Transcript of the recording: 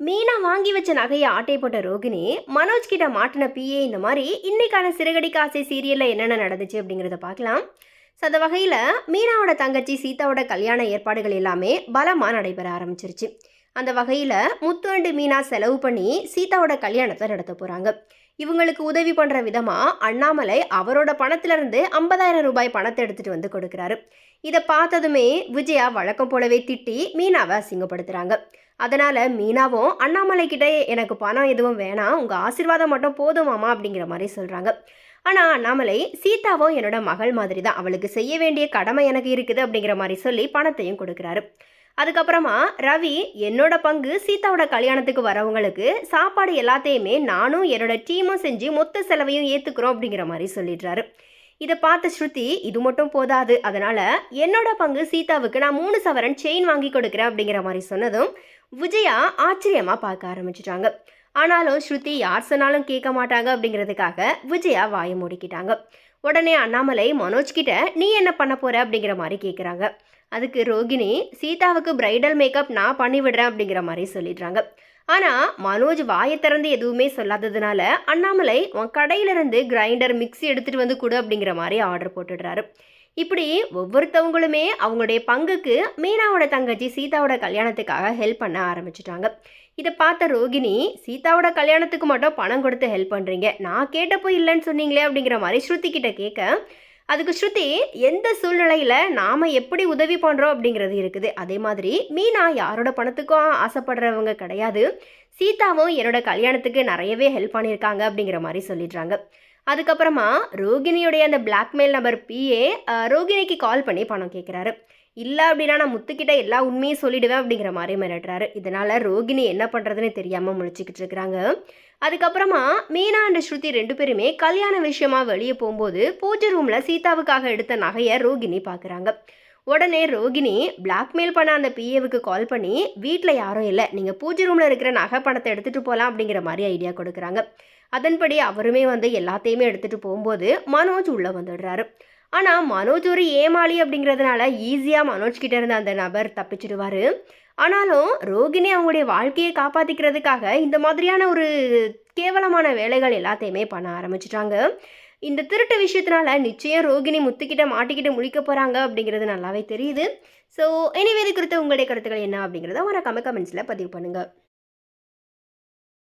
மீனா வாங்கி வச்ச நகையை ஆட்டை போட்ட ரோகிணி மனோஜ் கிட்ட மாட்டின பிஏ இந்த மாதிரி இன்னைக்கான சிறகடி காசை சீரியல்ல என்னென்ன நடந்துச்சு அப்படிங்கிறத பார்க்கலாம். ஸோ அந்த வகையில் மீனாவோட தங்கச்சி சீதாவோட கல்யாண ஏற்பாடுகள் எல்லாமே பலமாக நடைபெற ஆரம்பிச்சிருச்சு. அந்த வகையில் முத்து அண்டு மீனா செலவு பண்ணி சீதாவோட கல்யாணத்தை நடத்த போகிறாங்க. இவங்களுக்கு உதவி பண்ணுற விதமாக அண்ணாமலை அவரோட பணத்திலிருந்து 50,000 ரூபாய் பணத்தை எடுத்துகிட்டு வந்து கொடுக்குறாரு. இதை பார்த்ததுமே விஜயா வழக்கம் போலவே திட்டி மீனாவை அசிங்கப்படுத்துகிறாங்க. அதனால் மீனாவும் அண்ணாமலை கிட்டே எனக்கு பணம் எதுவும் வேணாம், உங்கள் ஆசீர்வாதம் மட்டும் போதுமாமா அப்படிங்கிற மாதிரி சொல்கிறாங்க. ஆனால் அண்ணாமலை சீதாவும் என்னோட மகள் மாதிரி தான், அவளுக்கு செய்ய வேண்டிய கடமை எனக்கு இருக்குது அப்படிங்கிற மாதிரி சொல்லி பணத்தையும் கொடுக்குறாரு. அதுக்கப்புறமா ரவி என்னோட பங்கு சீதாவோட கல்யாணத்துக்கு வரவங்களுக்கு சாப்பாடு எல்லாத்தையுமே நானும் என்னோட டீமும் செஞ்சு மொத்த செலவையும் ஏற்றுக்கிறோம் அப்படிங்கிற மாதிரி சொல்லிடுறாரு. இதை பார்த்த ஸ்ருதி இது மட்டும் போதாது, அதனால் என்னோட பங்கு சீதாவுக்கு நான் 3 சவரன் செயின் வாங்கி கொடுக்குறேன் அப்படிங்கிற மாதிரி சொன்னதும் விஜயா ஆச்சரியமாக பார்க்க ஆரம்பிச்சிட்டாங்க. ஆனாலும் ஸ்ருதி யார் சொன்னாலும் கேட்க மாட்டாங்க அப்படிங்கிறதுக்காக விஜயா வாயை மூடிக்கிட்டாங்க. உடனே அண்ணாமலை மனோஜ் கிட்ட நீ என்ன பண்ண போற அப்படிங்கிற மாதிரி கேட்குறாங்க. அதுக்கு ரோகிணி சீதாவுக்கு பிரைடல் மேக்கப் நான் பண்ணி விடுறேன் அப்படிங்கிற மாதிரி சொல்லிடுறாங்க. ஆனால் மனோஜ் வாயை திறந்து எதுவுமே சொல்லாததுனால அண்ணாமலை உன் கடையிலிருந்து கிரைண்டர் மிக்ஸி எடுத்துகிட்டு வந்து கொடு அப்படிங்கிற மாதிரி ஆர்டர் போட்டுடுறாரு. இப்படி ஒவ்வொருத்தவங்களுமே அவங்களுடைய பங்குக்கு மீனாவோட தங்கச்சி சீதாவோட கல்யாணத்துக்காக ஹெல்ப் பண்ண ஆரம்பிச்சிட்டாங்க. இதை பார்த்த ரோகிணி சீதாவோட கல்யாணத்துக்கு மட்டும் பணம் கொடுத்து ஹெல்ப் பண்ணுறீங்க, நான் கேட்டப்போ இல்லைன்னு சொன்னீங்களே அப்படிங்கிற மாதிரி ஸ்ருதி கிட்ட கேட்க, அதுக்கு ஸ்ருதி எந்த சூழ்நிலையில் நாம் எப்படி உதவி பண்ணுறோம் அப்படிங்கிறது இருக்குது, அதே மாதிரி மீனா யாரோட பணத்துக்கும் ஆசைப்படுறவங்க கிடையாது, சீதாவும் என்னோட கல்யாணத்துக்கு நிறையவே ஹெல்ப் பண்ணியிருக்காங்க அப்படிங்கிற மாதிரி சொல்லிடுறாங்க. அதுக்கப்புறமா ரோகிணியுடைய அந்த பிளாக்மெயில் நம்பர் பிஏ ரோகிணிக்கு கால் பண்ணி பணம் கேட்குறாரு. இல்லை அப்படின்னா நான் முத்துக்கிட்ட எல்லா உண்மையும் சொல்லிடுவேன் அப்படிங்கிற மாதிரி மிரட்டுறாரு. இதனால் ரோகிணி என்ன பண்ணுறதுன்னு தெரியாமல் முழிச்சிக்கிட்டு இருக்கிறாங்க. அதுக்கப்புறமா மீனா அண்ட் ஸ்ருதி 2 பேருமே கல்யாண விஷயமா வெளியே போகும்போது பூஜை ரூமில் சீதாவுக்காக எடுத்த நகையை ரோகிணி பார்க்குறாங்க. உடனே ரோகிணி பிளாக்மெயில் பண்ண அந்த பிஏவுக்கு கால் பண்ணி வீட்டில் யாரும் இல்லை, நீங்கள் பூஜை ரூமில் இருக்கிற நகை பணத்தை எடுத்துகிட்டு போகலாம் அப்படிங்கிற மாதிரி ஐடியா கொடுக்குறாங்க. அதன்படி அவருமே எல்லாத்தையுமே எடுத்துகிட்டு போகும்போது மனோஜ் உள்ளே வந்துடுறாரு. ஆனால் மனோஜ் ஒரு ஏமாளி அப்படிங்கிறதுனால ஈஸியாக மனோஜ் கிட்ட இருந்த அந்த நபர் தப்பிச்சிடுவார். ஆனாலும் ரோகிணி அவங்களுடைய வாழ்க்கையை காப்பாற்றிக்கிறதுக்காக இந்த மாதிரியான ஒரு கேவலமான வேலைகள் எல்லாத்தையுமே பண்ண ஆரம்பிச்சிட்டாங்க. இந்த திருட்டு விஷயத்தினால நிச்சயம் ரோகிணி முத்துக்கிட்ட மாட்டிக்கிட்டு முழிக்க போகிறாங்க அப்படிங்கிறது நல்லாவே தெரியுது. ஸோ எனிவே இது குறித்து உங்களுடைய கருத்துக்கள் என்ன அப்படிங்கிறத மறக்காம கமெண்ட்ஸில் பதிவு பண்ணுங்கள்.